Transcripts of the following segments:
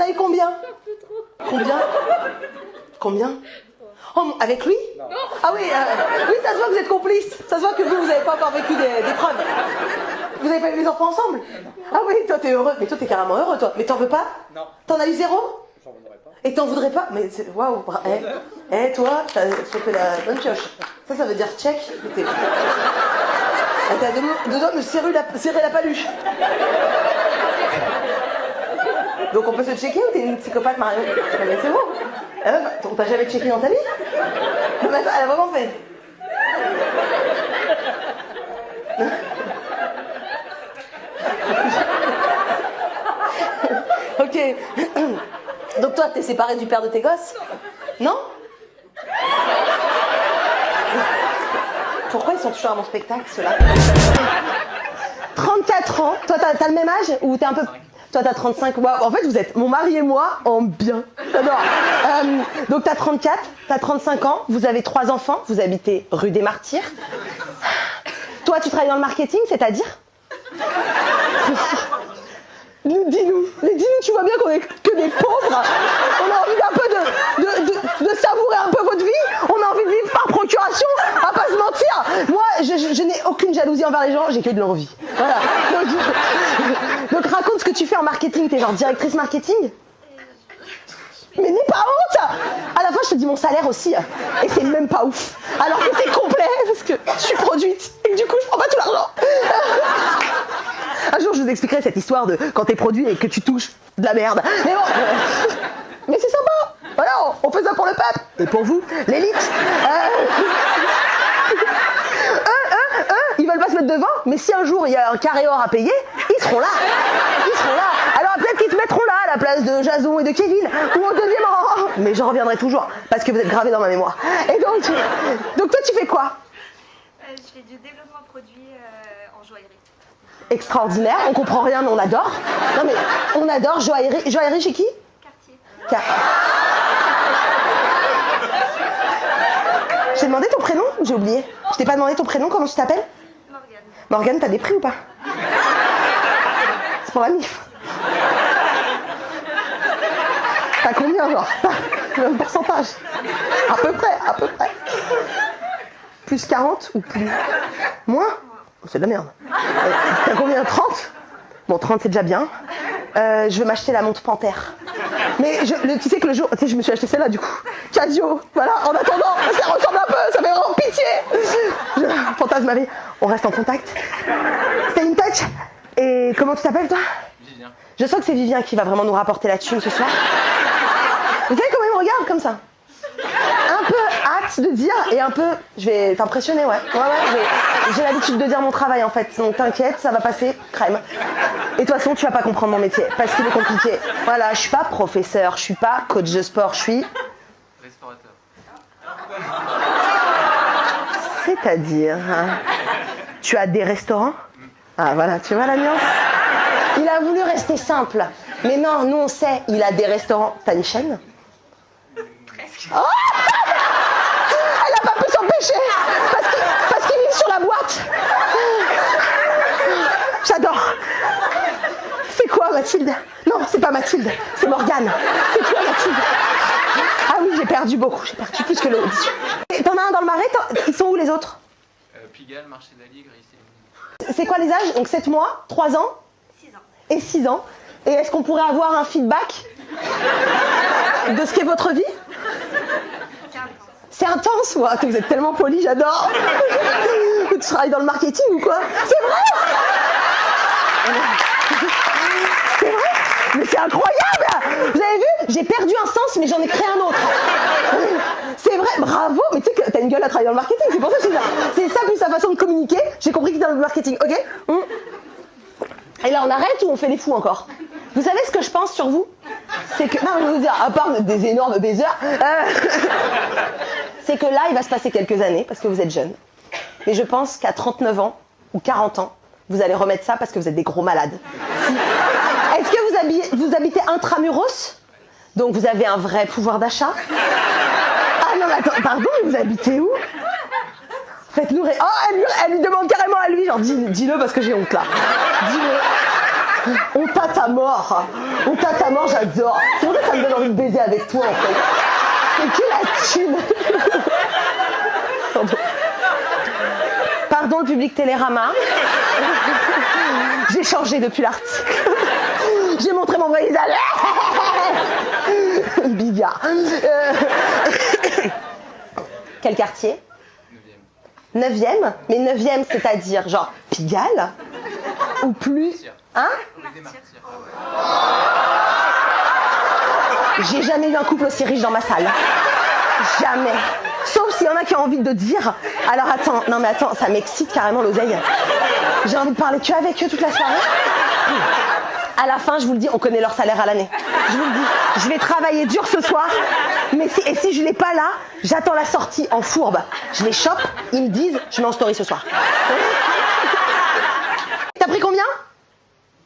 travaillez combien? Combien? Oh, avec lui? Non. Ah oui, oui, ça se voit que vous êtes complices. Ça se voit que vous n'avez pas encore vécu des preuves. Vous avez pas eu les enfants ensemble? Ah oui, toi t'es heureux. Mais toi t'es carrément heureux, toi. Mais t'en veux pas? Non. T'en as eu 0? J'en voudrais pas. Et t'en voudrais pas? Mais waouh, toi, t'as chopé la bonne pioche. Ça veut dire check. T'as deux doigts de serrer la paluche. Donc on peut se checker ou t'es une psychopathe, Marion? Mais c'est bon. On t'a jamais checké dans ta vie? Elle a vraiment fait. Ok. Donc toi, t'es séparée du père de tes gosses? Non? Pourquoi ils sont toujours à mon spectacle, ceux-là? 34 ans. Toi, t'as le même âge ou t'es un peu... Toi, t'as 35. Wow. En fait, vous êtes mon mari et moi en bien. J'adore. Donc, t'as 34, t'as 35 ans, vous avez 3 enfants, vous habitez rue des Martyrs. Toi, tu travailles dans le marketing, c'est-à-dire? Dis-nous, tu vois bien qu'on est que des pauvres. On a envie d'un peu de savourer un peu votre vie. On a envie de vivre par procuration, à pas se mentir. Moi, je n'ai aucune jalousie envers les gens, j'ai que de l'envie. Voilà. Donc raconte ce que tu fais en marketing. T'es genre directrice marketing? Mais n'aie pas honte! À la fin, je te dis mon salaire aussi. Et c'est même pas ouf. Alors que c'est complet, parce que je suis produite. Et que du coup, je prends pas tout l'argent. Un jour, je vous expliquerai cette histoire de quand t'es produit et que tu touches de la merde. Mais bon, mais c'est sympa. Voilà, on fait ça pour le peuple. Et pour vous, l'élite. Ils veulent pas se mettre devant, mais si un jour il y a un carré or à payer, ils seront là. Alors peut-être qu'ils se mettront là à la place de Jason et de Kevin, ou au 2e rang. Mais j'en reviendrai toujours, parce que vous êtes gravés dans ma mémoire. Et donc toi tu fais quoi? Je fais du développement produit en joaillerie. Extraordinaire, on comprend rien mais on adore. Non mais on adore joaillerie. Joaillerie chez qui? Quartier. Je t'ai demandé ton prénom? J'ai oublié. Je t'ai pas demandé ton prénom, comment tu t'appelles? Morgane. Morgane, t'as des prix ou pas? C'est pour la MIF. T'as combien genre? Le même pourcentage? À peu près. Plus 40 ou plus? Moins? Oh, c'est de la merde. T'as combien? 30? Bon, 30 c'est déjà bien. Je veux m'acheter la montre Panthère. Mais tu sais que le jour... Tu sais, je me suis acheté celle-là du coup. Casio, voilà, en attendant, ça ressemble un peu, ça fait vraiment pitié. Fantasme ma vie. On reste en contact. T'as une touch? Et comment tu t'appelles toi? Vivien. Je sens que c'est Vivien qui va vraiment nous rapporter la thune ce soir. Vous savez comment il me regarde comme ça? Un peu hâte de dire et un peu... Je vais t'impressionner, ouais. J'ai l'habitude de dire mon travail en fait. Donc t'inquiète, ça va passer crème. Et de toute façon, tu vas pas comprendre mon métier parce qu'il est compliqué. Voilà, je suis pas professeur, je suis pas coach de sport, je suis... Restaurateur. C'est-à-dire... Tu as des restaurants? Ah voilà, tu vois la nuance? Il a voulu rester simple. Mais non, nous on sait, il a des restaurants. T'as une chaîne? Presque. Oh, elle a pas pu s'empêcher parce qu'il vit sur la boîte. J'adore. C'est quoi Mathilde? Non, c'est pas Mathilde, c'est Morgane. C'est quoi Mathilde? Ah oui, j'ai perdu beaucoup, j'ai perdu plus que l'audition. T'en as un dans le Marais? Ils sont où les autres? Pigalle, Marché d'Aligre, ici. C'est quoi les âges? Donc 7 mois, 3 ans 6 ans. et 6 ans. Et est-ce qu'on pourrait avoir un feedback de ce qu'est votre vie? C'est intense, ouais. Vous êtes tellement poli, j'adore. Tu travailles dans le marketing ou quoi? C'est vrai? C'est vrai? Mais c'est incroyable! Vous avez vu? J'ai perdu un sens, mais j'en ai créé un autre. C'est vrai, bravo! Mais tu sais que t'as une gueule à travailler dans le marketing, c'est pour ça que je dis ça. C'est ça plus sa façon de communiquer. J'ai compris que t'es dans le marketing, ok? Et là, on arrête ou on fait les fous encore? Vous savez ce que je pense sur vous? C'est que, non, je vais vous dire, à part des énormes baisers, c'est que là, il va se passer quelques années, parce que vous êtes jeune. Et je pense qu'à 39 ans, ou 40 ans, vous allez remettre ça parce que vous êtes des gros malades. Est-ce que vous habitez intramuros? Donc vous avez un vrai pouvoir d'achat? Ah non, mais attends, pardon, mais vous habitez où? Faites-nous ré... Oh, elle lui demande carrément à lui, genre, dis-le parce que j'ai honte là. Dis-le. On tâte à mort. On tâte à mort, j'adore. C'est veulent baiser avec toi en fait. C'est que la thune. Pardon le public Télérama. J'ai changé depuis l'article. J'ai montré mon vrai visage. Bigard. Quel quartier? 9e. Mais 9e, c'est-à-dire genre Pigalle? Ou plus? Hein? J'ai jamais eu un couple aussi riche dans ma salle. Jamais. Sauf s'il y en a qui ont envie de dire. Alors attends, non mais attends, ça m'excite carrément l'oseille. J'ai envie de parler que avec eux toute la soirée. À la fin, je vous le dis, on connaît leur salaire à l'année. Je vous le dis, je vais travailler dur ce soir. Mais si je l'ai pas là, j'attends la sortie en fourbe. Je les chope, ils me disent, je mets en story ce soir. T'as pris combien?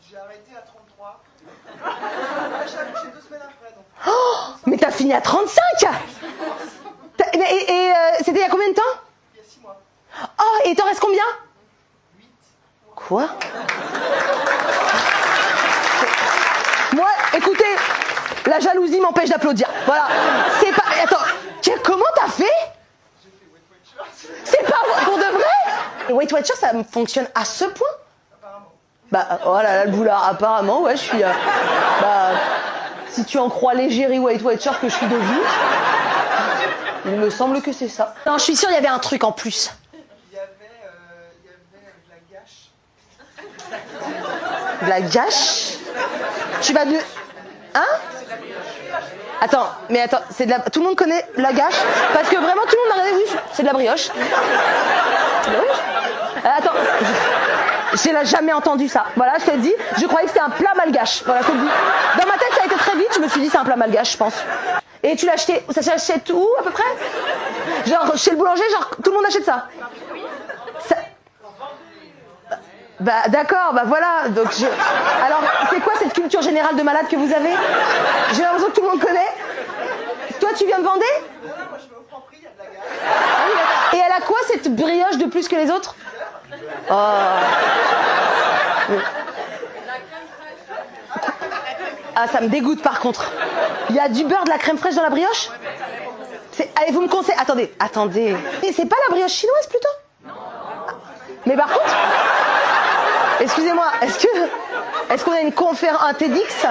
J'ai arrêté à 33. J'ai accouché 2 semaines après. Donc. Oh, mais t'as fini à 35. C'était il y a combien de temps? Il y a 6 mois. Oh, et t'en restes combien? 8. Quoi? Moi, écoutez, la jalousie m'empêche d'applaudir. Voilà. C'est pas... Attends, comment t'as fait? J'ai fait Weight Watchers. C'est pas pour de vrai? Et Weight Watchers, ça fonctionne à ce point? Apparemment. Bah, oh là là, le boulard, apparemment, ouais, je suis... bah, si tu en crois l'égérie Weight Watchers que je suis devenue, il me semble que c'est ça. Non, je suis sûre, il y avait un truc en plus. Il y avait de la gâche. De la gâche? Tu vas de... Hein? Attends, c'est de la... Tout le monde connaît la gâche? Parce que vraiment, tout le monde a regardé, oui, c'est de la brioche. C'est de la brioche. Attends, j'ai jamais entendu ça. Voilà, je te le dis, je croyais que c'était un plat malgache. Voilà, je te le dis. Dans ma tête, ça a été très vite, je me suis dit, c'est un plat malgache, je pense. Et tu l'as acheté, ça s'achète où, à peu près? Genre, chez le boulanger, genre, tout le monde achète ça? Bah d'accord, bah voilà. Donc alors, c'est quoi cette culture générale de malade que vous avez? J'ai l'impression que tout le monde connaît. Toi, tu viens de Vendée? Non, moi je vais au Franprix, il y a de la gâche. Ah oui, d'accord. Et elle a quoi cette brioche de plus que les autres? Oh. Ah, ça me dégoûte par contre. Il y a du beurre, de la crème fraîche dans la brioche? Allez, vous me conseillez. Attendez. Et c'est pas la brioche chinoise plutôt? Mais par contre, excusez-moi, est-ce qu'on a une conférence, un TEDx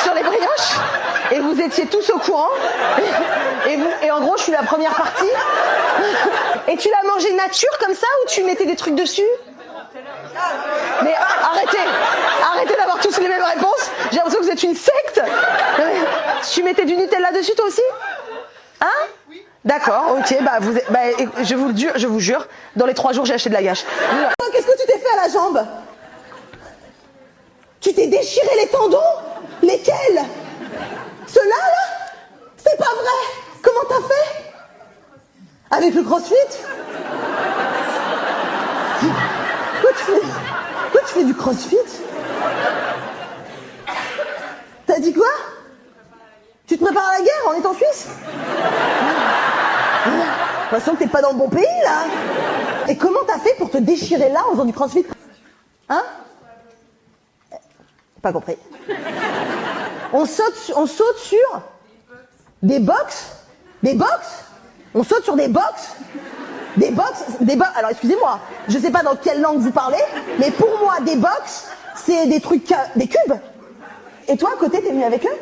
sur les brioches? Et vous étiez tous au courant? Et en gros, je suis la première partie. Et tu l'as mangé nature comme ça ou tu mettais des trucs dessus? Mais arrêtez d'avoir tous les mêmes réponses. J'ai l'impression que vous êtes une secte. Tu mettais du Nutella dessus toi aussi? Hein? D'accord, ok, je vous jure, dans les 3 jours j'ai acheté de la gâche. Qu'est-ce que tu t'es fait à la jambe? Tu t'es déchiré les tendons? Lesquels? Ceux-là, là? C'est pas vrai! Comment t'as fait? Avec le crossfit? Pourquoi tu fais du crossfit? T'as dit quoi? Tu te prépares à la guerre en étant suisse? J'ai l'impression que t'es pas dans le bon pays, là. Et comment t'as fait pour te déchirer là en faisant du crossfit? Hein? Pas compris. On saute sur des box? Des box? On saute sur des box? Des box? Alors excusez-moi, je sais pas dans quelle langue vous parlez, mais pour moi, des box, c'est des trucs, des cubes. Et toi, à côté, t'es venu avec eux?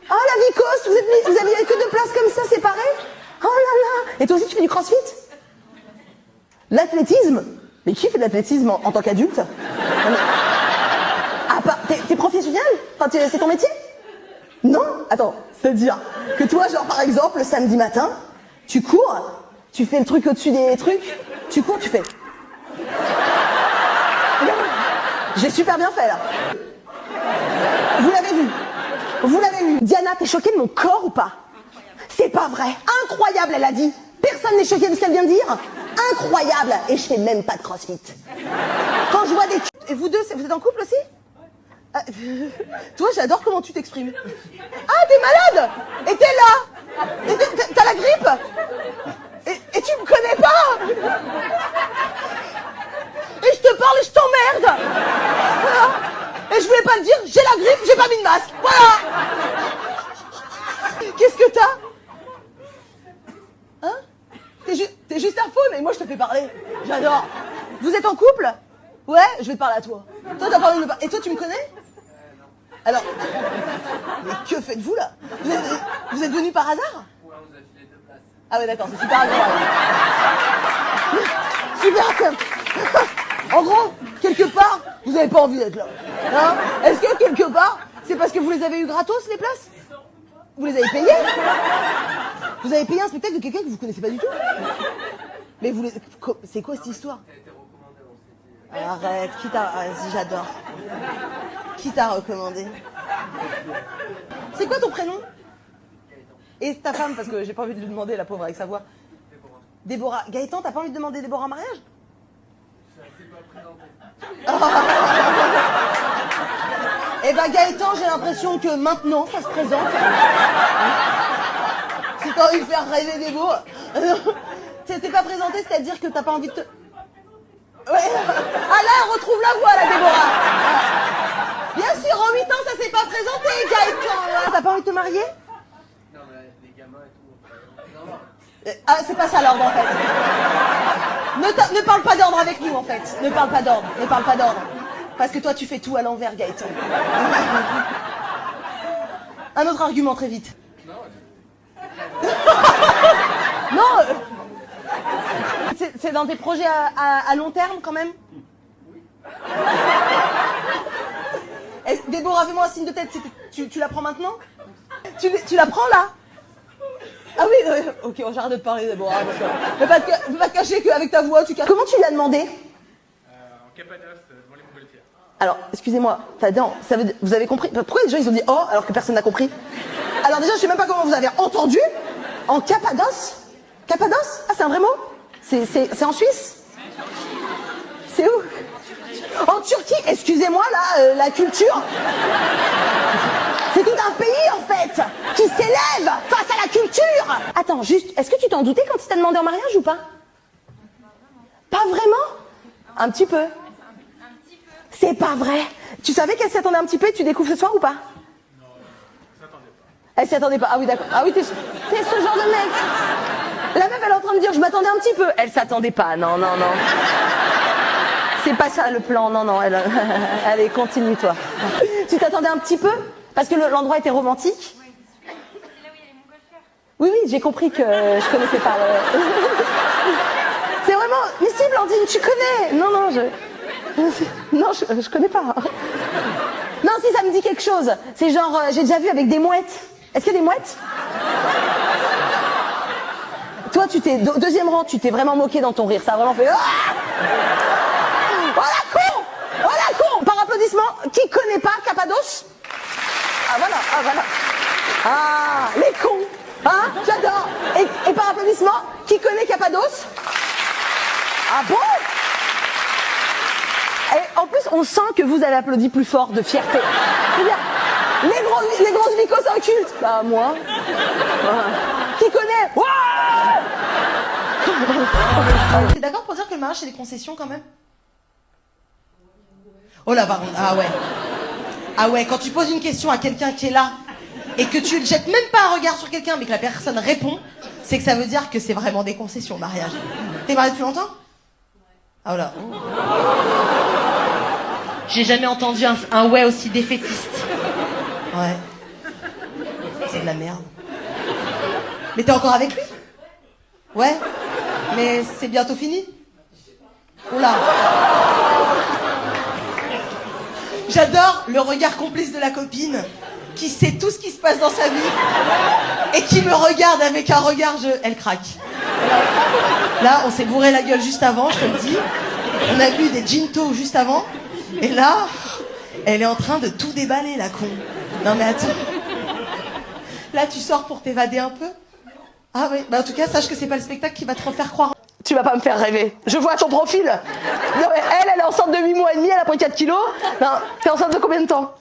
Oh la Vicos, vous avez que 2 places comme ça, séparées? Oh là là! Et toi aussi, tu fais du crossfit? L'athlétisme? Mais qui fait de l'athlétisme en tant qu'adulte? Ah, t'es professionnel? Enfin, c'est ton métier? Non? Attends, c'est-à-dire que toi, genre par exemple, le samedi matin, tu cours, tu fais le truc au-dessus des trucs, tu cours, tu fais... J'ai super bien fait là. Vous l'avez vu? Vous l'avez vu? Diana, t'es choquée de mon corps ou pas? C'est pas vrai. Incroyable, elle a dit. Personne n'est choqué de ce qu'elle vient de dire. Incroyable. Et je fais même pas de crossfit. Quand je vois des... Et vous deux, vous êtes en couple aussi? Toi, j'adore comment tu t'exprimes. Ah, t'es malade? Et t'es là? Et t'as la grippe? Et tu me connais pas? Et je te parle et je t'emmerde. Voilà. Et je voulais pas le dire, j'ai la grippe, j'ai pas mis de masque. Voilà. Qu'est-ce que t'as? Hein? T'es juste un faux, mais moi je te fais parler. J'adore. Vous êtes en couple? Ouais, je vais te parler à toi. Toi, t'as parlé de me parler. Et toi, tu me connais? Alors, mais que faites-vous là? Vous êtes venus par hasard? Ouais, on nous a filé 2 places. Ah ouais, d'accord, c'est super agréable. Super comme. En gros, quelque part, vous n'avez pas envie d'être là. Hein? Est-ce que quelque part, c'est parce que vous les avez eu gratos, les places? Vous les avez payées? Vous avez payé un spectacle de quelqu'un que vous connaissez pas du tout? Mais vous les... C'est quoi cette histoire? Ça a été recommandé, on s'est dit. Arrête, qui t'a... Vas-y, j'adore. Qui t'a recommandé? C'est quoi ton prénom? Et ta femme, parce que j'ai pas envie de lui demander, la pauvre, avec sa voix. Déborah. Gaëtan, t'as pas envie de demander Déborah en mariage? Ça s'est pas présenté. Eh ben Gaëtan, j'ai l'impression que maintenant, ça se présente. Si t'as envie de faire rêver Débo. T'es pas présenté, c'est-à-dire que t'as pas envie de te... Ouais. Ah là, on retrouve la voix, là, Déborah. Bien sûr, en 8 ans, ça s'est pas présenté, Gaëtan. T'as pas envie de te marier? Non, mais les gamins et tout. Non, non. Ah, c'est pas ça l'ordre, en fait. Ne parle pas d'ordre avec nous, en fait. Ne parle pas d'ordre. Ne parle pas d'ordre. Parce que toi, tu fais tout à l'envers, Gaëtan. Un autre argument, très vite. Non. C'est dans tes projets à long terme, quand même? Déborah, fais-moi un signe de tête. Tu la prends maintenant? Tu la prends, là? Ah oui, ok, on j'arrête de te parler, Déborah. Ne pas te cacher qu'avec ta voix, tu casses. Comment tu lui as demandé? En Cappadoce, devant les montgolfières. Alors, excusez-moi, vous avez compris? Pourquoi les gens ils ont dit oh alors que personne n'a compris? Alors déjà, je sais même pas comment vous avez entendu. En Cappadoce? Cappadoce? Ah, c'est un vrai mot? C'est en Suisse? C'est où? En Turquie? Excusez-moi, là, la culture. C'est tout un pays, en fait, qui s'élève face à la culture. Attends, juste, est-ce que tu t'en doutais quand il t'a demandé en mariage ou pas? Pas vraiment? Un petit peu. C'est pas vrai. Tu savais qu'elle s'y attendait un petit peu et tu découvres ce soir ou pas? Non, elle s'y attendait pas. Elle s'y attendait pas. Ah oui, d'accord. Ah oui, t'es ce genre de mec. La meuf, elle est en train de dire, je m'attendais un petit peu. Elle s'attendait pas. Non, non, non. C'est pas ça le plan. Non, non. Allez, continue, toi. Tu t'attendais un petit peu? Parce que l'endroit était romantique? Oui, c'est là où il y a les montgolfières. Oui, oui, j'ai compris que je connaissais pas. C'est vraiment... Mais si, Blandine, tu connais. Non, non, non, je connais pas. Non, si, ça me dit quelque chose. C'est genre, j'ai déjà vu avec des mouettes. Est-ce qu'il y a des mouettes? Toi, deuxième rang, tu t'es vraiment moqué dans ton rire. Ça a vraiment fait... Ah, oh la con! Oh la con! Par applaudissement, qui connaît pas Cappadoce? Ah voilà, ah voilà. Ah, les cons. Hein? J'adore. Et par applaudissement, qui connaît Cappadoce? Ah bon? Et en plus, on sent que vous avez applaudi plus fort de fierté. C'est-à-dire, les grosses vicos incultes. Bah, moi. Voilà. Qui connaît? T'es d'accord pour dire que le mariage, c'est des concessions quand même? Oh là, par contre, ah ouais. Ah ouais, quand tu poses une question à quelqu'un qui est là et que tu ne jettes même pas un regard sur quelqu'un mais que la personne répond, c'est que ça veut dire que c'est vraiment des concessions, mariage. T'es marié depuis longtemps? Ah voilà. J'ai jamais entendu un ouais aussi défaitiste. Ouais. C'est de la merde. Mais t'es encore avec lui? Ouais. Mais c'est bientôt fini? Oula. J'adore le regard complice de la copine qui sait tout ce qui se passe dans sa vie et qui me regarde avec un regard, elle craque. Là, on s'est bourré la gueule juste avant, je te le dis. On a bu des ginto juste avant. Et là, elle est en train de tout déballer, la con. Non mais attends. Là, tu sors pour t'évader un peu? Ah oui, bah en tout cas, sache que c'est pas le spectacle qui va te refaire croire. Tu vas pas me faire rêver. Je vois ton profil. Non mais elle est enceinte de 8 mois et demi, elle a pris 4 kilos. Non, t'es enceinte de combien de temps?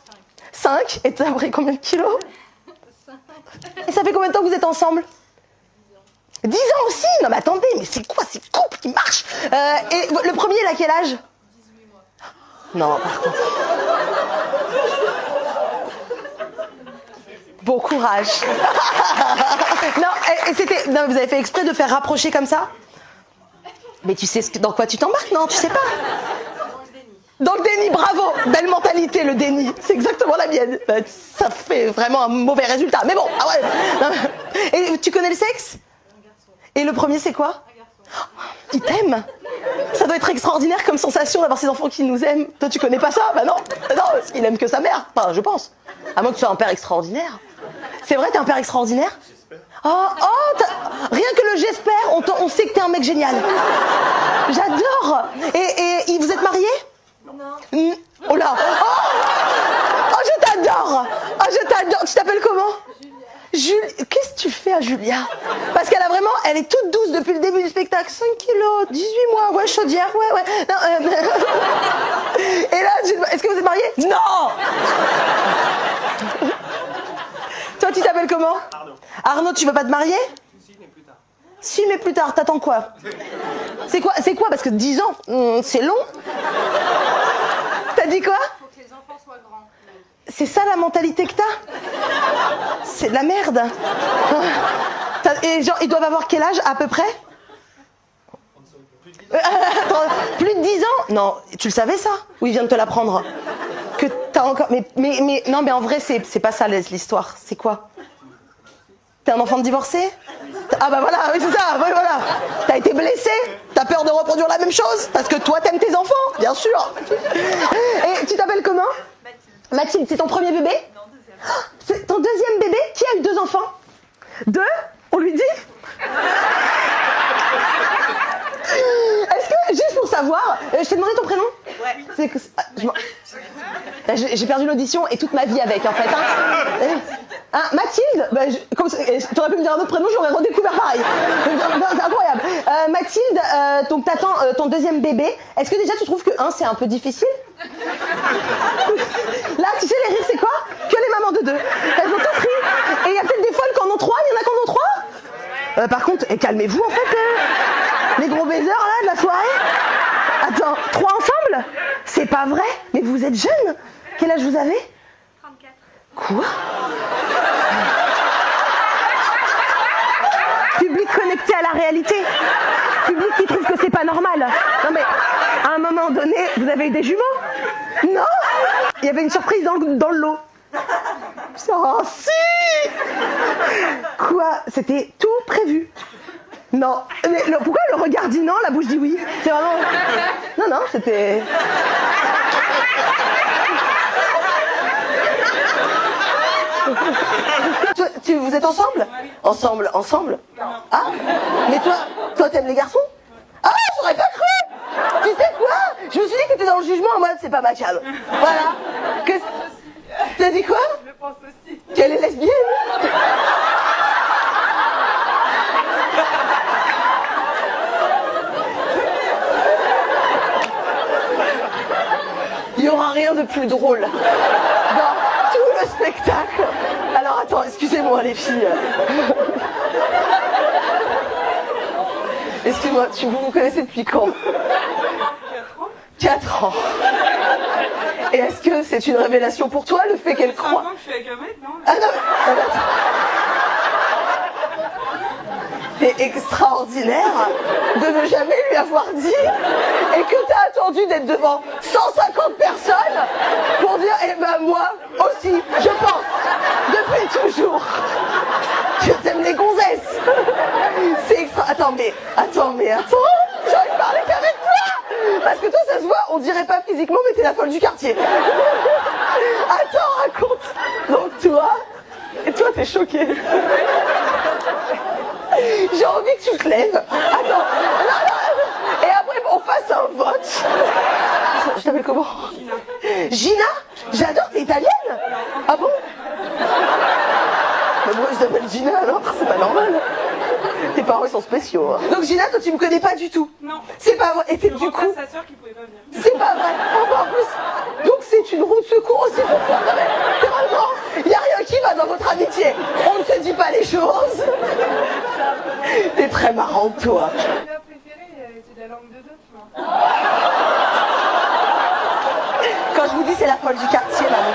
5. Et t'as pris combien de kilos? 5. Et ça fait combien de temps que vous êtes ensemble? 10 ans aussi? Non mais attendez, mais c'est quoi ces couples qui marchent? Et le premier, il a quel âge? 18 mois. Non, par contre. Bon courage. Non, et c'était... Non, vous avez fait exprès de faire rapprocher comme ça? Mais tu sais dans quoi tu t'embarques, non? Tu sais pas? Dans le déni, bravo. Belle mentalité, le déni. C'est exactement la mienne. Ça fait vraiment un mauvais résultat. Mais bon, ah ouais. Non, et tu connais le sexe? Et le premier, c'est quoi? Il t'aime. Ça doit être extraordinaire comme sensation d'avoir ces enfants qui nous aiment. Toi, tu connais pas ça? Bah non, non, parce qu'il aime que sa mère. Enfin, je pense. À moins que tu sois un père extraordinaire. C'est vrai, t'es un père extraordinaire? Oh, rien que le j'espère, on sait que t'es un mec génial. J'adore. Et vous êtes mariés? Non. Oh là. Oh, je t'adore. Oh, je t'adore. Tu t'appelles comment? Qu'est-ce que tu fais à Julia? Parce qu'elle elle est toute douce depuis le début du spectacle. 5 kilos, 18 mois, ouais, chaudière, ouais. Non, Et là, est-ce que vous êtes mariés? Non. Toi, tu t'appelles comment? Arnaud. Arnaud, tu veux pas te marier? Si, mais plus tard. Si, mais plus tard, t'attends quoi? C'est quoi? Parce que 10 ans, c'est long. T'as dit quoi? Faut que les enfants soient grands. C'est ça la mentalité que t'as? C'est de la merde. Et genre, ils doivent avoir quel âge à peu près? Attends, plus de 10 ans? Non, tu le savais ça? Ou il vient de te l'apprendre? Que t'as encore... Mais non, mais en vrai, c'est pas ça l'histoire. C'est quoi? T'es un enfant de divorcé? Ah bah voilà, oui c'est ça, oui, voilà. T'as été blessé? T'as peur de reproduire la même chose? Parce que toi t'aimes tes enfants, bien sûr. Et tu t'appelles comment? Mathilde, c'est ton premier bébé? Non, deuxième. C'est ton deuxième bébé? Qui a eu 2 enfants? 2? On lui dit? Est-ce que, juste pour savoir, je t'ai demandé ton prénom? Ouais. C'est que... J'ai perdu l'audition et toute ma vie avec, en fait. Hein, Mathilde, t'aurais pu me dire un autre prénom, j'aurais redécouvert pareil. C'est incroyable. Mathilde, donc t'attends ton deuxième bébé. Est-ce que déjà tu trouves que 1, c'est un peu difficile? Là, tu sais, les rires, c'est quoi? Que les mamans de 2. Elles ont tout pris. Et il y a peut-être des folles qui en ont 3, il y en a qui en ont 3. Par contre, calmez-vous, en fait. Les gros baisers, là, de la soirée. Attends, 3 ensemble? C'est pas vrai? Mais vous êtes jeune. Quel âge vous avez? 34. Quoi? Public connecté à la réalité. Public qui trouve que c'est pas normal. Non mais, à un moment donné, vous avez eu des jumeaux? Non? Il y avait une surprise dans le lot. Oh si! Quoi? C'était tout prévu. Non. Mais pourquoi le regard dit non, la bouche dit oui? C'est vraiment... Non, c'était... Vous êtes ensemble? Ensemble? Ah? Mais toi t'aimes les garçons? Ah, j'aurais pas cru! Tu sais quoi? Je me suis dit que t'étais dans le jugement en mode c'est pas ma cam. Voilà. T'as dit quoi? Je pense aussi. Qu'elle est lesbienne? Il n'y aura rien de plus drôle dans tout le spectacle. Alors attends, excusez-moi les filles. Excuse-moi, vous vous connaissez depuis quand? 4 ans. Et est-ce que c'est une révélation pour toi, le fait qu'elle croit... 5 ans que je suis avec un mec, non? Ah non, c'est extraordinaire de ne jamais lui avoir dit et que t'as attendu d'être devant 150 personnes pour dire eh ben moi aussi je pense depuis toujours que t'aimes les gonzesses. C'est extra. Attends mais j'ai envie de parler qu'avec toi parce que toi ça se voit on dirait pas physiquement mais t'es la folle du quartier. Attends raconte. Donc toi t'es choquée. J'ai envie que tu te lèves. Attends. Non. Et après, on fasse un vote. Je t'appelle comment? Gina. J'adore, t'es italienne? Ah bon? Mais moi, je t'appelle Gina alors, c'est pas normal. Tes parents, ils sont spéciaux. Hein. Donc Gina, toi, tu me connais pas du tout? Non. C'est pas vrai. Et du coup... sa soeur qui pouvait pas venir. C'est pas vrai. En plus, donc c'est une roue de secours aussi pour toi. C'est vraiment... Il n'y a rien qui va dans votre amitié. On ne se dit pas les choses. T'es très marrante, toi. Ma préférée, c'est la langue de Doc, moi. Quand je vous dis c'est la folle du quartier, maman.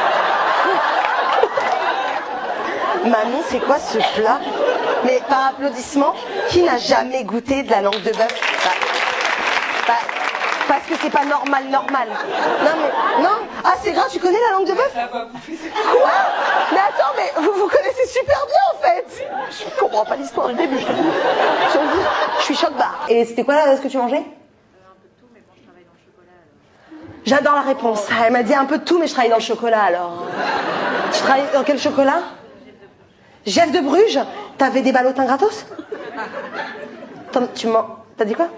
Mamie, c'est quoi ce plat? Mais par applaudissement, qui n'a jamais goûté de la langue de bœuf? Parce que c'est pas normal. Non mais, non. Ah, c'est grave, tu connais la langue de bœuf? Quoi? Mais attends, mais vous connaissez super bien en fait. Je comprends pas l'histoire du début, je suis choc-barre. Et c'était quoi là, ce que tu mangeais? J'adore la réponse. Elle m'a dit un peu de tout, mais je travaille dans le chocolat alors. Tu travailles dans quel chocolat? Jeff de Bruges. T'avais des ballotins gratos? T'as dit quoi?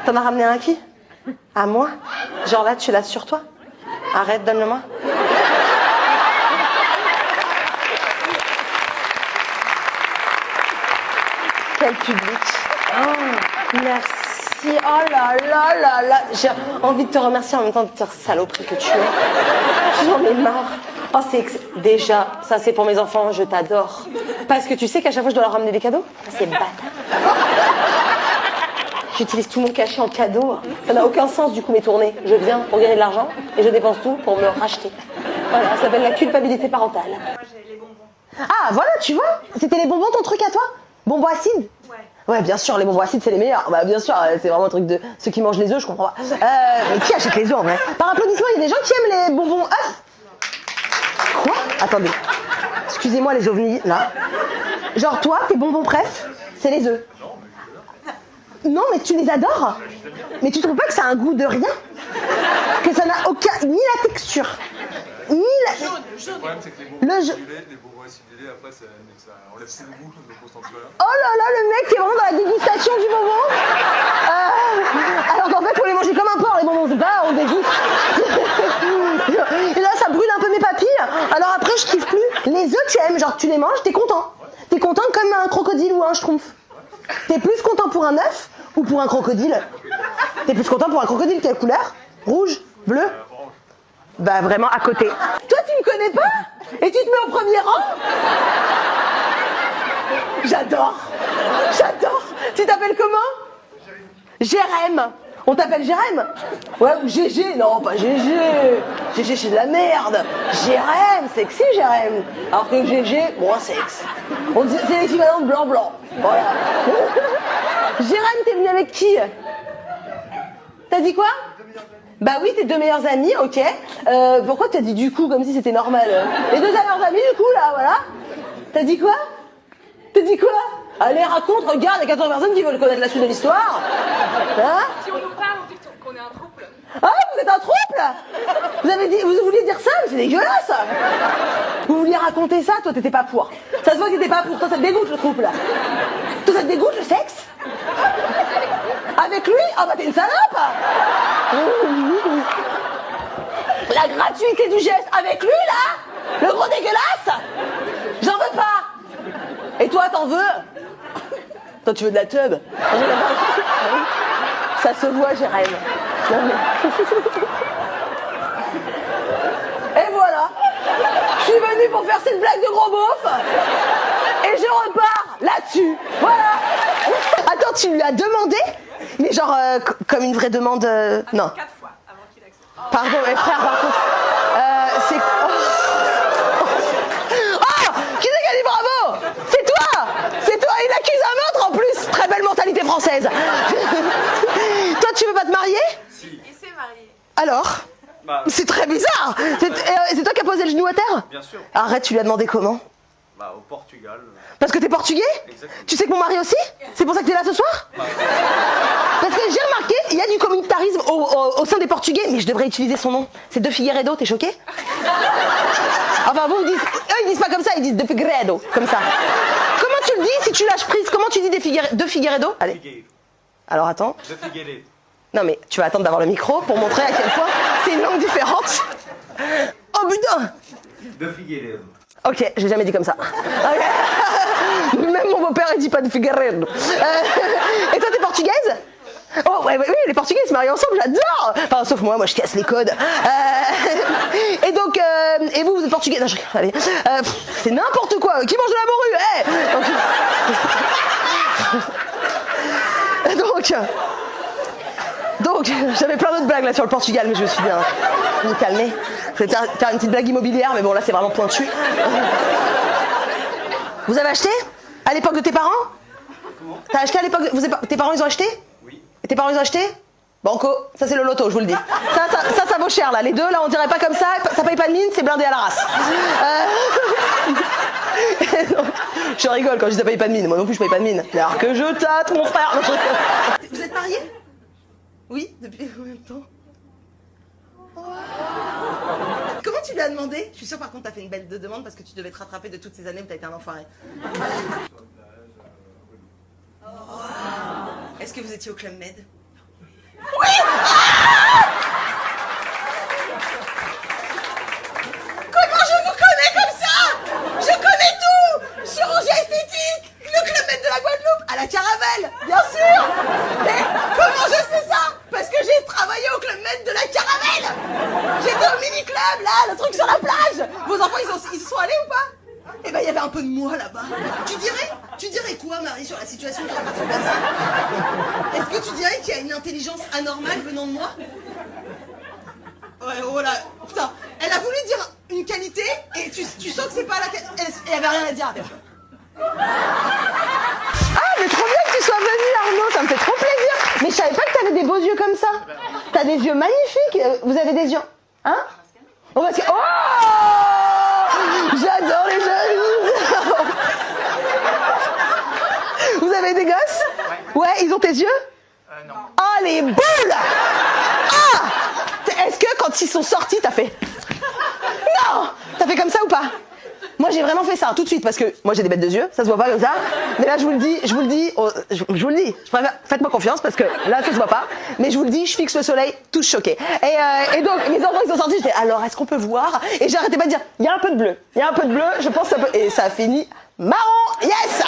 T'en as ramené un à qui? À moi? Genre là, tu l'as sur toi? Arrête, donne-le-moi. Quel public. Oh, merci. Oh là. J'ai envie de te remercier en même temps de te dire saloperie que tu es. J'en ai marre. Oh, déjà, ça c'est pour mes enfants, je t'adore. Parce que tu sais qu'à chaque fois je dois leur ramener des cadeaux. C'est bâtard. J'utilise tout mon cachet en cadeau. Ça n'a aucun sens du coup mes tournées. Je viens pour gagner de l'argent et je dépense tout pour me racheter. Voilà, ça s'appelle la culpabilité parentale. Moi, j'ai les bonbons. Ah, voilà, tu vois, c'était les bonbons ton truc à toi? Bonbons acides? Ouais. Ouais, bien sûr, les bonbons acides c'est les meilleurs. Bah bien sûr, c'est vraiment un truc de ceux qui mangent les œufs, je comprends pas. Mais qui achète les œufs en vrai? Par applaudissement, il y a des gens qui aiment les bonbons œufs? Quoi? Attendez. Excusez-moi les ovnis, là. Genre toi, tes bonbons préf, c'est les œufs. Non, mais tu les adores. Mais tu trouves pas que ça a un goût de rien? Que ça n'a ni la texture, ni la... Le problème, c'est que les bonbons acidulés, après, ça enlève ses goûts, donc on s'en fout rien. Oh là là, le mec qui est vraiment dans la dégustation du bonbon. Alors qu'en fait, faut les manger comme un porc, les bonbons, c'est pas, on déguste. Et là, ça brûle un peu mes papilles. Alors après, je kiffe plus. Les œufs, tu aimes, genre tu les manges, t'es content. T'es content comme un crocodile ou un schtroumpf. T'es plus content pour un œuf ou pour un crocodile? T'es plus content pour un crocodile, quelle couleur? Rouge? Bleu? Bah vraiment à côté. Toi tu me connais pas? Et tu te mets au premier rang? J'adore. Tu t'appelles comment? Jérém. On t'appelle Jérém? Ouais, ou GG? Non, pas GG. GG c'est de la merde. Jérém, sexy Jérém. Alors que GG, moins sexe. C'est l'équivalent de blanc. Voilà. Jérém, t'es venu avec qui? T'as dit quoi? Bah oui, tes deux meilleurs amis, ok. Pourquoi t'as dit du coup comme si c'était normal? Les deux meilleurs amis, du coup, là, voilà. T'as dit quoi? Allez, raconte, regarde, il y a 14 personnes qui veulent connaître la suite de l'histoire. Hein? Si on nous parle, on dit qu'on est un trouble. Ah, vous êtes un trouble? Vous vouliez dire ça? Mais c'est dégueulasse. Vous vouliez raconter ça? Toi, t'étais pas pour. Ça se voit que t'étais pas pour. Toi, ça te dégoûte le trouble. Toi, ça te dégoûte le sexe? Avec lui? Ah bah t'es une salope. La gratuité du geste avec lui, là? Le gros dégueulasse? J'en veux pas. Et toi, t'en veux? Toi, tu veux de la teub? Ça se voit, Jérém. Non, mais... Et voilà. Je suis venue pour faire cette blague de gros beauf. Et je repars là-dessus. Voilà. Attends, tu lui as demandé? Mais genre, comme une vraie demande... Non. 4 fois avant qu'il accepte. Pardon, mes frères, par contre. C'est... Oh, qui c'est qui a dit bravo? C'est toi. Il accuse un autre en plus. Très belle mentalité française. Toi, tu veux pas te marier? Il s'est marié. Alors? C'est très bizarre. C'est toi qui as posé le genou à terre? Bien sûr. Arrête, tu lui as demandé comment? Bah, au Portugal. Parce que t'es portugais? Exactement. Tu sais que mon mari aussi? C'est pour ça que t'es là ce soir? Parce que j'ai remarqué, il y a du communautarisme au sein des Portugais, mais je devrais utiliser son nom. C'est De Figueiredo, t'es choqué? Enfin, eux ils disent pas comme ça, ils disent De Figueiredo, comme ça. Comment tu le dis si tu lâches prise? Comment tu dis De Figueiredo? Allez. Figueiredo. Alors attends. De Figueiredo. Non mais tu vas attendre d'avoir le micro pour montrer à quel point c'est une langue différente. Oh putain! De Figueiredo. Ok, j'ai jamais dit comme ça. Okay. Même mon beau-père il dit pas de Figueiredo. Et toi t'es portugaise? Oh ouais, oui, les Portugais se marient ensemble, j'adore. Enfin sauf moi je casse les codes. Et donc, et vous êtes portugais? Non, allez. C'est n'importe quoi. Qui mange de la morue? Hey donc j'avais plein d'autres blagues là sur le Portugal, mais je me suis dit, me calmer. Je vais faire une petite blague immobilière, mais bon, là, c'est vraiment pointu. Vous avez acheté? À l'époque de tes parents? T'as acheté à l'époque de... Tes parents, ils ont acheté? Oui. Et tes parents, ils ont acheté? Banco, ça c'est le loto, je vous le dis. Ça vaut cher là. Les deux là, on dirait pas comme ça paye pas de mine, c'est blindé à la race. Je rigole quand je dis ça paye pas de mine. Moi non plus je paye pas de mine. Alors que je tâte mon frère. Vous êtes mariés? Oui, depuis combien de temps? Comment tu lui as demandé? Je suis sûre par contre t'as fait une belle demande parce que tu devais te rattraper de toutes ces années où t'as été un enfoiré. Est-ce que vous étiez au Club Med? Oui! Comment je vous connais comme ça? Je connais tout! Chirurgie esthétique! Le Club Med de la Guadeloupe! À la Caravelle! Bien sûr! Mais comment je sais ça? Parce que j'ai travaillé au Club Med de la Caravelle! J'étais au mini-club, là, le truc sur la plage! Vos enfants, ils sont allés ou pas? Eh ben, il y avait un peu de moi là-bas. Tu dirais quoi, Marie, sur la situation de la personne? Est-ce que tu dirais qu'il y a une intelligence anormale venant de moi? Ouais, voilà. Putain, elle a voulu dire une qualité et tu sens que c'est pas la qualité. Elle avait rien à dire. Ah, mais trop bien que tu sois venu, Arnaud, ça me fait trop plaisir. Mais je savais pas que t'avais des beaux yeux comme ça. T'as des yeux magnifiques. Vous avez des yeux... Hein? Oh, parce que... Oh! J'adore les jeunes. Vous avez des gosses? Ouais, ils ont tes yeux? Non. Oh, les boules! Ah! Est-ce que quand ils sont sortis, t'as fait... Non! T'as fait comme ça ou pas? Moi, j'ai vraiment fait ça, tout de suite, parce que moi, j'ai des bêtes de yeux, ça se voit pas comme ça. Mais là, je vous le dis, je vous le dis. Je préfère, faites-moi confiance, parce que là, ça se voit pas. Mais je vous le dis, je fixe le soleil, tous choqués. Et donc, mes enfants, ils sont sortis, j'étais, alors, est-ce qu'on peut voir? Et j'arrêtais pas de dire, il y a un peu de bleu, je pense que ça peut... Et ça a fini marrant, yes!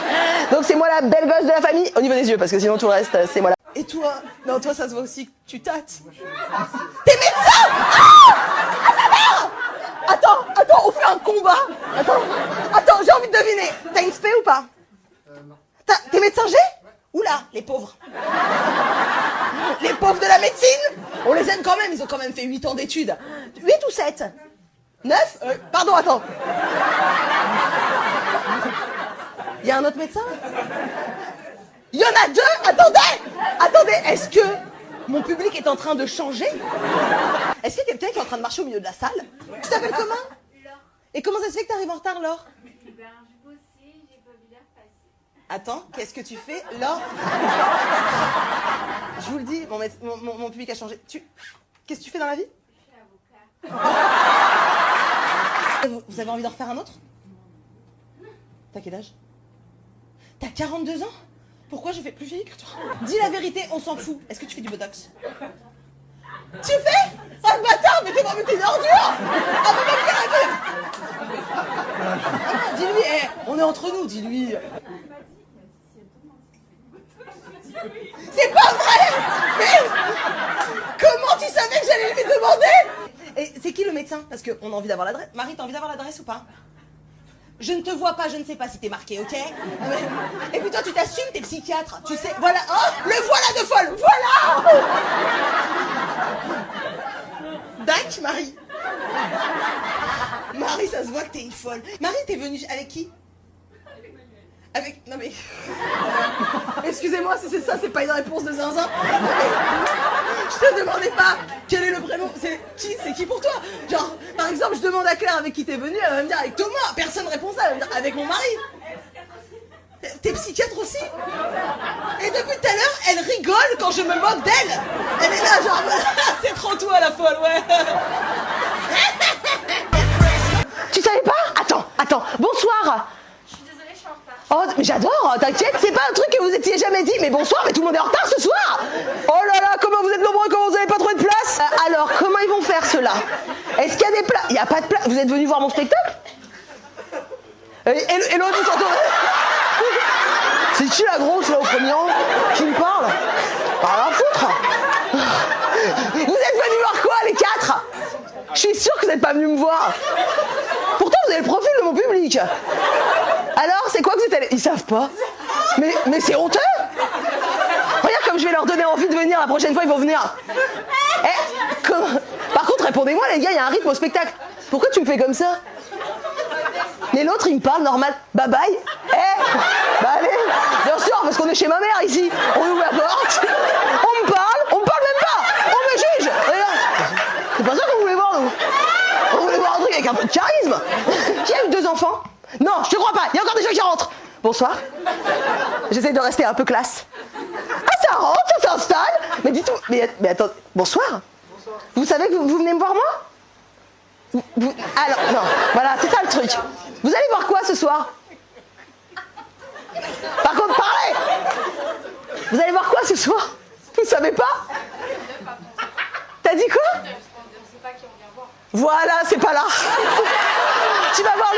Donc, c'est moi la belle gosse de la famille, au niveau des yeux, parce que sinon, tout le reste, c'est moi la... Et toi? Non, toi, ça se voit aussi que tu tâtes. T'es médecin? Ah! Attends, on fait un combat. Attends, j'ai envie de deviner. T'as une spé ou pas? Non. T'es médecin G? Oula, les pauvres. Les pauvres de la médecine, on les aime quand même, ils ont quand même fait 8 ans d'études. 8 ou 7? 9? Pardon, attends. Il y a un autre médecin? Il y en a 2? Attendez, est-ce que mon public est en train de changer? Est-ce qu'il y a quelqu'un qui est en train de marcher au milieu de la salle? Tu t'appelles comment? Laure. Et comment ça se fait que t'arrives en retard, Laure? Ben, je bossais, j'ai pas vu l'heure passer. Attends, qu'est-ce que tu fais, Laure? Je vous le dis, mon public a changé. Qu'est-ce que tu fais dans la vie? Je suis avocat. Vous avez envie d'en refaire un autre? T'as quel âge? T'as 42 ans? Pourquoi je fais plus vieille que toi? Dis la vérité, on s'en fout. Est-ce que tu fais du botox? Tu fais? Oh le bâtard, mais t'es une ordure! Ah mais même carrément! Dis-lui, on est entre nous, dis-lui. C'est pas vrai! Mais comment tu savais que j'allais lui demander? Et c'est qui le médecin? Parce qu'on a envie d'avoir l'adresse. Marie, t'as envie d'avoir l'adresse ou pas? Je ne te vois pas, je ne sais pas si t'es marqué, ok? Et puis toi, tu t'assumes, t'es psychiatre, tu sais, voilà, oh, le voilà de folle, voilà! Dac, Marie. Marie, ça se voit que t'es une folle. Marie, t'es venue avec qui? Avec... Non mais... Excusez-moi, si c'est ça, c'est pas une réponse de zinzin. Je te demandais pas quel est le prénom. C'est qui pour toi? Genre, par exemple, je demande à Claire avec qui t'es venue, elle va me dire avec Thomas. Personne répond ça, elle va me dire avec mon mari. T'es psychiatre aussi? Et depuis tout à l'heure, elle rigole quand je me moque d'elle. Elle est là genre, c'est trop toi la folle, ouais. Tu savais pas? Attends, bonsoir. Je suis désolée, je suis en retard. Oh, mais j'adore, t'inquiète, c'est pas un truc que vous étiez jamais dit, mais bonsoir, mais tout le monde est en retard ce soir. Oh là là, comment vous êtes nombreux, comment vous avez pas trouvé de place? Alors, comment ils vont faire ceux-là? Est-ce qu'il y a des places? Il y a pas de place. Vous êtes venus voir mon spectacle? Et l'autre, ils s'entendent. C'est qui la grosse là au premier rang qui me parle? Pas la foutre. Vous êtes venus voir quoi les 4? Je suis sûre que vous n'êtes pas venus me voir. Pourtant vous avez le profil de mon public. Alors c'est quoi que vous êtes allés? Ils savent pas. Mais c'est honteux. Regarde comme je vais leur donner envie de venir la prochaine fois, ils vont venir. Par contre répondez-moi, les gars, il y a un rythme au spectacle. Pourquoi tu me fais comme ça? Mais l'autre, il me parle normal. Bye bye. Bah allez, bien sûr, parce qu'on est chez ma mère ici. On ouvre la porte, on me parle même pas. On me juge. Regarde. C'est pas ça qu'on voulait voir, nous. On voulait voir un truc avec un peu de charisme. Qui a eu 2 enfants? Non, je te crois pas. Il y a encore des gens qui rentrent. Bonsoir. J'essaie de rester un peu classe. Ah, ça rentre, ça s'installe. Mais dis tout. Mais attends. Bonsoir. Vous savez que vous venez me voir, moi? Alors, non. Voilà, c'est ça le truc. Vous allez voir quoi ce soir? Par contre, parlez. Vous allez voir quoi ce soir? Vous savez pas? T'as dit quoi? On sait pas qui on vient voir. Voilà, c'est pas là. Tu vas voir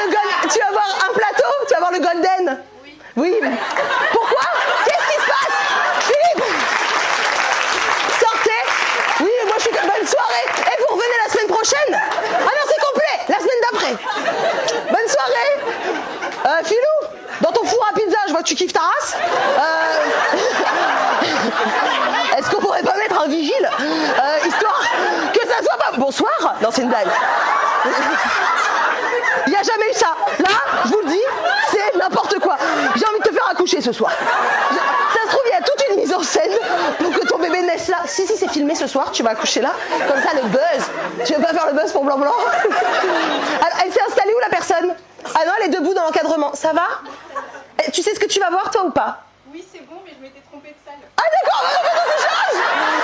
tu vas voir un plateau. Tu vas voir le Golden. Oui. Pourquoi? Qu'est-ce qui se passe? Philippe, sortez. Oui, moi je suis... Bonne soirée. Et vous revenez la semaine prochaine? Ah non, c'est complet. La semaine d'après. Bonne soirée. Philou, dans ton four à pizza, je vois que tu kiffes ta race. Est-ce qu'on pourrait pas mettre un vigile, histoire que ça soit pas... Bonsoir. Non, c'est une blague. Il n'y a jamais eu ça. Là, je vous le dis, c'est n'importe quoi. J'ai envie de te faire accoucher ce soir. Ça se trouve, il y a toute une mise en scène pour que ton bébé naisse là. Si, c'est filmé ce soir, tu vas accoucher là. Comme ça, le buzz. Tu veux pas faire le buzz pour Blanc-Blanc? Elle s'est installée où, la personne? Ah non, elle est debout dans l'encadrement. Ça va? Tu sais ce que tu vas voir, toi, ou pas? Oui, c'est bon, mais je m'étais trompée de salle. Ah d'accord, mais non, mais ça change.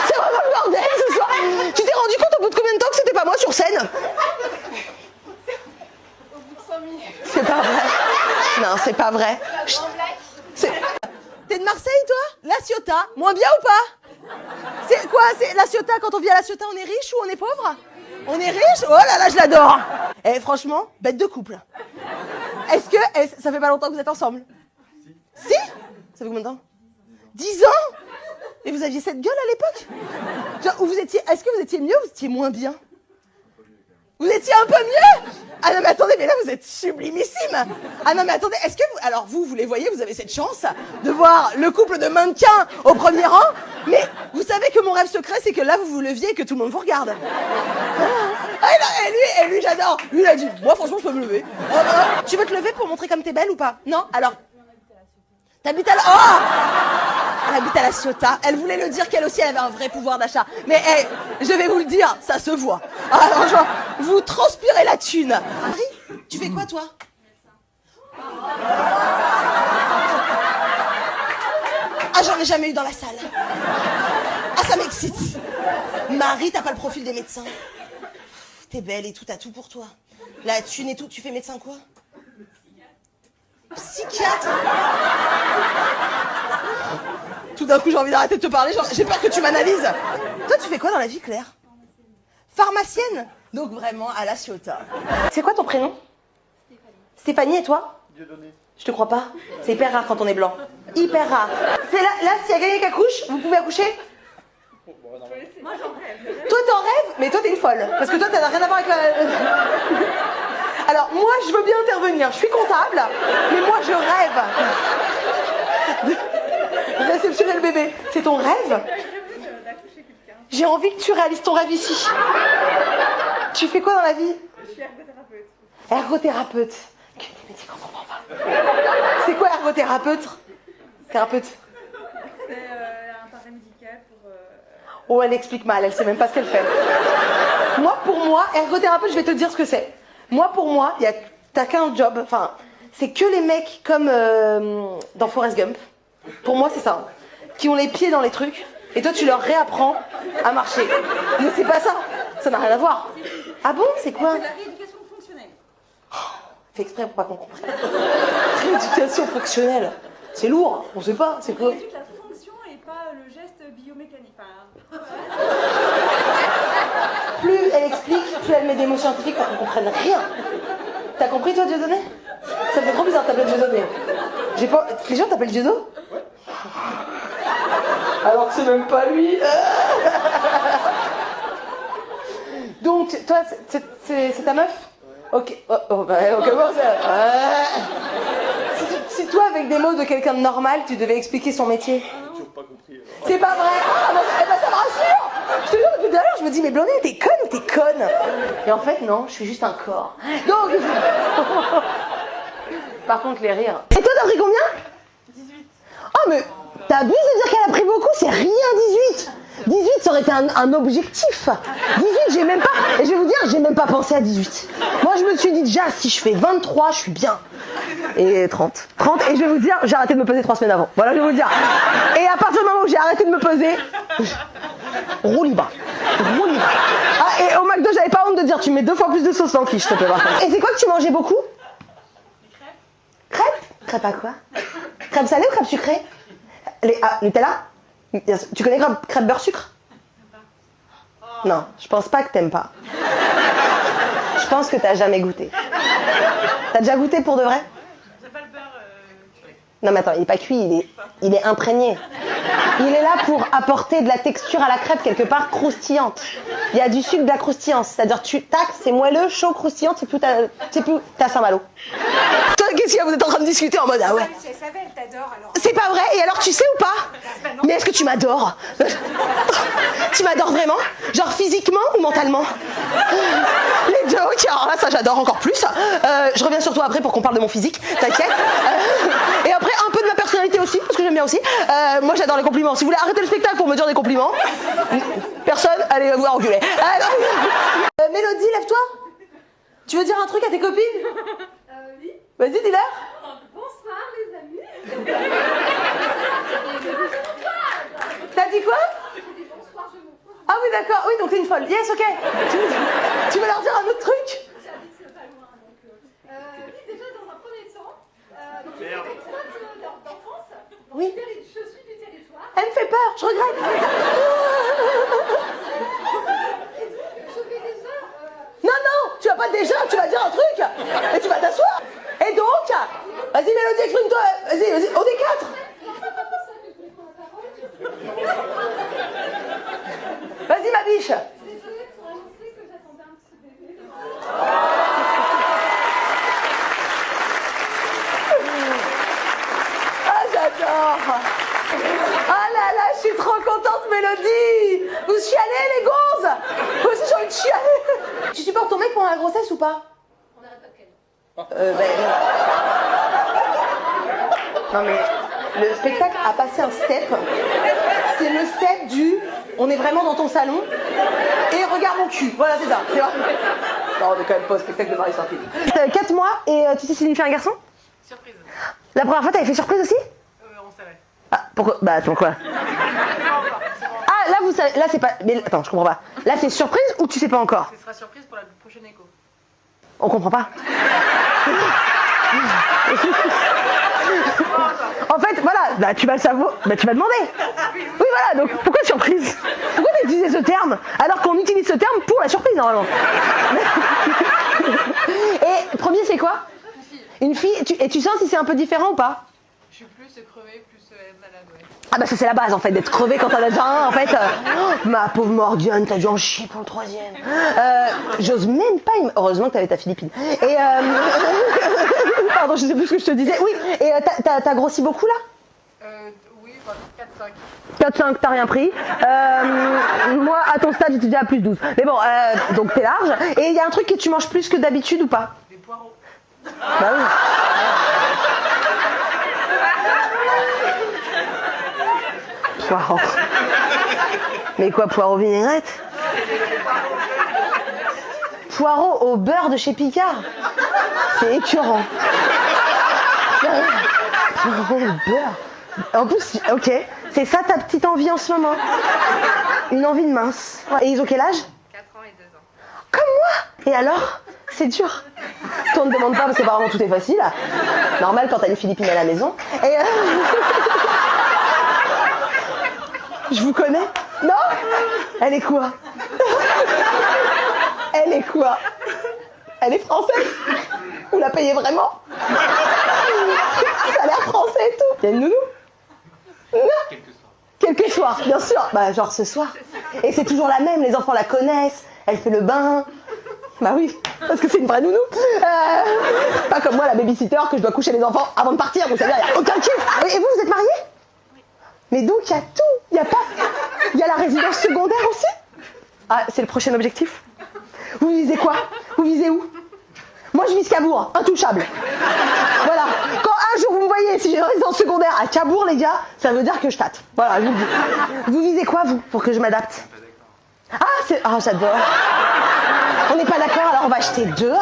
C'est vraiment le bordel ce soir. Tu t'es rendu compte au bout de combien de temps que c'était pas moi sur scène? Au bout de 5 minutes. C'est pas vrai. Non, c'est pas vrai. T'es de Marseille, toi? La Ciotat. Moins bien ou pas? C'est quoi? C'est La Ciotat, quand on vit à La Ciotat, on est riche ou on est pauvre? On est riche? Oh là là, je l'adore. Et franchement, bête de couple. Est-ce que... Ça fait pas longtemps que vous êtes ensemble? Si? Ça fait combien de temps? 10 ans? Et vous aviez cette gueule à l'époque? Genre, où vous étiez... Est-ce que vous étiez mieux ou vous étiez moins bien? Vous étiez un peu mieux? Ah non mais attendez, mais là vous êtes sublimissime. Ah non mais attendez, est-ce que vous... Alors vous les voyez, vous avez cette chance de voir le couple de mannequins au premier rang. Mais vous savez que mon rêve secret, c'est que là vous vous leviez et que tout le monde vous regarde. Ah, et lui j'adore. Lui il a dit, moi franchement je peux me lever. Tu veux te lever pour montrer comme t'es belle ou pas? Non? Alors... T'habites à la... Oh! Elle habite à La Ciotat. Elle voulait le dire qu'elle aussi elle avait un vrai pouvoir d'achat. Mais je vais vous le dire, ça se voit. Ah, franchement, vous transpirez la thune. Marie, tu fais quoi toi? Ah, j'en ai jamais eu dans la salle. Ah, ça m'excite. Marie, t'as pas le profil des médecins. T'es belle et tout, t'as tout pour toi. La thune et tout, tu fais médecin quoi? Psychiatre. Tout d'un coup, j'ai envie d'arrêter de te parler, j'ai peur que tu m'analyses. Toi, tu fais quoi dans la vie, Claire? Pharmacienne. Donc vraiment, à La Ciotat. C'est quoi ton prénom? Stéphanie, et toi? Dieudonné. Je te crois pas. C'est hyper rare quand on est blanc. Hyper rare. C'est là s'il y a quelqu'un qui accouche, vous pouvez accoucher? Moi j'en rêve. Toi, t'en rêves? Mais toi, t'es une folle. Parce que toi, t'as rien à voir avec la... Alors, moi, je veux bien intervenir. Je suis comptable, mais moi, je rêve de réceptionner le bébé. C'est ton rêve? J'ai envie que tu réalises ton rêve ici. Tu fais quoi dans la vie? Je suis ergothérapeute. Ergothérapeute. Quel métier qu'on comprend pas. C'est quoi ergothérapeute? Thérapeute. C'est un paramédical pour... Oh, elle explique mal, elle sait même pas ce qu'elle fait. Moi, pour moi, ergothérapeute, je vais te dire ce que c'est. Moi, pour moi, t'as qu'un job, enfin, c'est que les mecs comme dans Forrest Gump. Pour moi, c'est ça. Qui ont les pieds dans les trucs, et toi, tu leur réapprends à marcher. Mais c'est pas ça. Ça n'a rien à voir. Ah bon? C'est quoi? C'est de la rééducation fonctionnelle. Fais exprès pour pas qu'on comprenne. Rééducation fonctionnelle. C'est lourd, on sait pas, c'est quoi? On éduque la fonction et pas le geste biomécanique. Enfin, Plus elle explique, plus elle met des mots scientifiques pour qu'on comprenne rien. T'as compris toi, Dieudonné? Ça me fait trop bizarre de t'appeler Dieudonné. Les gens t'appellent Dieudonné? Alors que c'est même pas lui. Donc, toi, c'est ta meuf? Ok. Oh, bah, on commence. Si toi, avec des mots de quelqu'un de normal, tu devais expliquer son métier. Toujours pas compris. C'est pas vrai. Ah, bah, ça me rassure. Je te jure, depuis tout à l'heure, je me dis, mais Blondine, t'es conne ou t'es conne? Et en fait, non, je suis juste un corps. Donc... Par contre, les rires... Et toi, t'as pris combien? 18. Oh, mais t'abuses de dire qu'elle a pris beaucoup, c'est rien, 18. 18, ça aurait été un objectif. 18, j'ai même pas... Et je vais vous dire, j'ai même pas pensé à 18. Moi, je me suis dit, déjà, si je fais 23, je suis bien. Et 30. 30, et je vais vous dire, j'ai arrêté de me peser 3 semaines avant. Voilà, je vais vous dire. Et à partir du moment où j'ai arrêté de me peser... Roule bas. Roule bas. Ah, et au McDo, j'avais pas honte de dire, tu mets 2 fois plus de sauce en quiche, s'il te plaît. Et c'est quoi que tu mangeais beaucoup? Crêpes. Crêpes à quoi? Crêpes salées ou crêpes sucrées? Nutella? Tu connais crêpes beurre sucre? Non, je pense pas que t'aimes pas. Je pense que t'as jamais goûté. T'as déjà goûté pour de vrai? J'ai pas le beurre cuit. Non mais attends, il est pas cuit, il est imprégné. Il est là pour apporter de la texture à la crêpe quelque part croustillante. Il y a du sucre, de la croustillance. C'est-à-dire tac, c'est moelleux, chaud, croustillant, c'est plus ta Saint-Malo. Toi, qu'est-ce qu'il y a? Vous êtes en train de discuter en mode ah ouais. Je savais, elle t'adore alors. C'est pas vrai? Et alors tu sais ou pas? Mais est-ce que tu m'adores? Tu m'adores vraiment? Genre physiquement ou mentalement? Les deux, ok, alors là ça j'adore encore plus. Je reviens sur toi après pour qu'on parle de mon physique, t'inquiète. Et après un peu de ma personnalité aussi, parce que j'aime bien aussi. Moi j'adore les compliments. Si vous voulez arrêter le spectacle pour me dire des compliments, personne, allez vous enculer. Mélodie, lève-toi. Tu veux dire un truc à tes copines? Oui. Vas-y, dis-leur. Bonsoir les amis. T'as dit quoi? Bonsoir, je m'en fous. Ah oui, d'accord. Oui, donc t'es une folle. Yes, ok. Tu veux leur dire un autre truc? J'habite pas loin. Donc, oui, déjà dans un premier temps, donc j'ai des potes d'enfance. Oui. Je suis du territoire. Elle me fait peur, je regrette. Et donc, je vais déjà. Non, non, tu vas pas déjà, tu vas dire un truc. Et tu vas t'asseoir. Et donc, vas-y Mélodie, exprime-toi. Vas-y, vas-y, on est 4. Vas-y ma biche. Désolée pour annoncer que j'attendais un petit bébé. Ah, j'adore. Ah là là, je suis trop contente, Mélodie. Vous chialez, les gonzes? Moi aussi, j'ai envie de chialer. Tu supportes ton mec pendant la grossesse ou pas? On n'arrête pas de calme. Non mais, le spectacle a passé un step. C'est le step du... On est vraiment dans ton salon. Et regarde mon cul. Voilà, c'est ça. Tu vois. Non, on est quand même pas au spectacle de Marie Saint-Philippe. T'avais 4 mois et tu sais s'il fait un garçon? Surprise. La première fois, t'avais fait surprise aussi? On savait. Ah, pourquoi? Bah, attends, quoi? Ah, là, vous savez... Là, c'est pas... Mais attends, je comprends pas. Là, c'est surprise ou tu sais pas encore? Ce sera surprise pour la prochaine écho. On comprend pas. En fait, voilà, bah, tu vas le savoir, bah, tu vas demander. Oui, voilà, donc pourquoi surprise? Pourquoi tu utilises ce terme alors qu'on utilise ce terme pour la surprise normalement? Et premier, c'est quoi? Une fille. Et tu sens si c'est un peu différent ou pas? Je suis plus crevée, plus malade, ouais. Ah bah ça c'est la base en fait, d'être crevé quand t'en as déjà un en fait. Oh, ma pauvre Morgane, t'as dû en chier pour le 3e. J'ose même pas... Heureusement que t'avais ta Philippine. Et pardon, je sais plus ce que je te disais. Oui, et t'as grossi beaucoup là? Oui, 4-5. 4-5, t'as rien pris. Moi, à ton stade, j'étais déjà à plus 12. Mais bon, donc t'es large. Et il y a un truc que tu manges plus que d'habitude ou pas? Des poireaux. Bah oui. Poireaux. Mais quoi, poireaux vinaigrette? Poireaux au beurre de chez Picard. C'est écœurant. Poireaux au beurre. En plus, ok, c'est ça ta petite envie en ce moment? Une envie de mince. Et ils ont quel âge? 4 ans et 2 ans. Comme moi. Et alors? C'est dur. Toi, on ne demande pas parce qu'apparemment tout est facile. Normal quand t'as une Philippine à la maison. Et je vous connais? Non? Elle est quoi? Elle est quoi? Elle est française? Vous la payez vraiment? Ça a l'air français et tout. Il y a une nounou? Non? Quelques soirs, bien sûr. Bah genre ce soir. Et c'est toujours la même, les enfants la connaissent. Elle fait le bain. Bah oui, parce que c'est une vraie nounou. Pas comme moi, la babysitter, que je dois coucher les enfants avant de partir. Vous savez, il n'y a aucun kiff. Et vous êtes mariés? Mais donc il y a tout. Il y a pas... Il y a la résidence secondaire aussi? Ah, c'est le prochain objectif? Vous visez quoi? Vous visez où? Moi, je vise Cabourg, intouchable. Voilà. Quand un jour vous me voyez, si j'ai une résidence secondaire à Cabourg, les gars, ça veut dire que je tâte. Voilà, je vous le dis. Vous visez quoi, vous, pour que je m'adapte? Ah, c'est... Ah, j'adore. On n'est pas d'accord, alors on va acheter 2.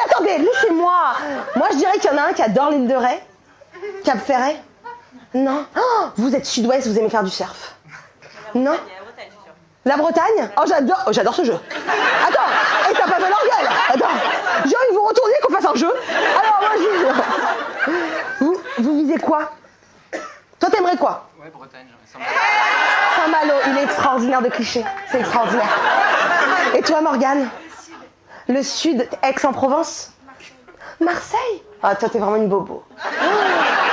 Attendez, laissez-moi. Moi, je dirais qu'il y en a un qui adore l'île de Ré. Cap Ferret. Non. Oh, vous êtes sud-ouest, vous aimez faire du surf. Non. La Bretagne? Oh, j'adore ce jeu. Attends, et t'as pas fait l'orgueil. Attends, j'ai envie de vous retourner qu'on fasse un jeu. Alors, moi, vous visez quoi? Toi, t'aimerais quoi? Ouais, Bretagne, Saint-Malo, il est extraordinaire de cliché. C'est extraordinaire. Et toi, Morgane? Le sud, Aix-en-Provence? Marseille? Ah, toi, t'es vraiment une bobo.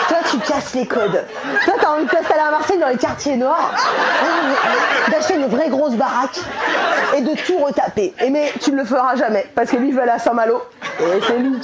Toi, tu casses les codes. Toi, t'as envie de t'installer à Marseille dans les quartiers noirs, d'acheter une vraie grosse baraque et de tout retaper. Mais tu ne le feras jamais, parce que lui, il veut aller à Saint-Malo. Et c'est lui qui...